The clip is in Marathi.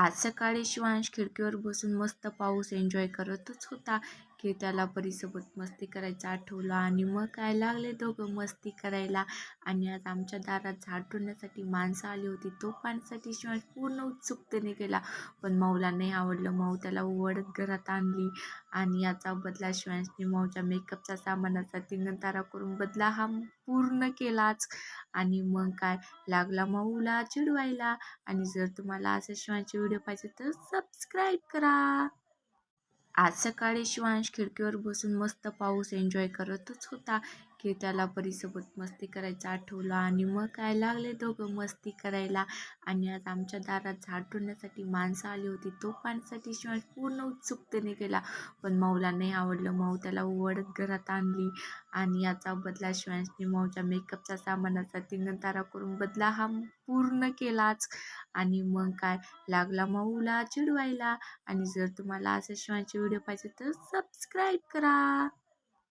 आज सकाळी शिवांश खिडकीवर बसून मस्त पाऊस एन्जॉय करतच होता की त्याला परीसोबत मस्ती करायचं आठवलं आणि मग काय लागले दोघं मस्ती करायला. आणि आज आमच्या दारात झाड तोडण्यासाठी माणसं आली होती. तो पाहण्यासाठी शिवांश पूर्ण उत्सुकतेने गेला, पण माऊला नाही आवडलं. माऊ त्याला ओढत घरात आणली आणि याचा बदला शिवांशने माऊच्या मेकअपचा सामानाचा तिंगंतारा करून बदला हा पूर्ण केलाच. आणि मग काय लागला माऊला चिडवायला. आणि जर तुम्हाला असे शिवांचे व्हिडिओ पाहिजे तर सबस्क्राईब करा. आज सकाळी शिवांश खिडकीवर बसून मस्त पाऊस एन्जॉय करतच होता की त्याला परीसोबत मस्ती करायचं आठवलं आणि मग काय लागले दोघं मस्ती करायला. आणि आज आमच्या दारात झाड तोडण्यासाठी माणसं आली होती. तो पाहण्यासाठी शिवांश पूर्ण उत्सुकतेने गेला, पण माऊला नाही आवडलं. माऊ त्याला ओढत घरात आणली आणि याचा बदला शिवांशने माऊच्या मेकअपचा सामानाचा तिंगंतारा करून बदला हा पूर्ण केलाच. आणि मग काय लागला माऊला चिडवायला. आणि जर तुम्हाला असे शिवांचे व्हिडिओ पाहिजे तर सबस्क्राईब करा.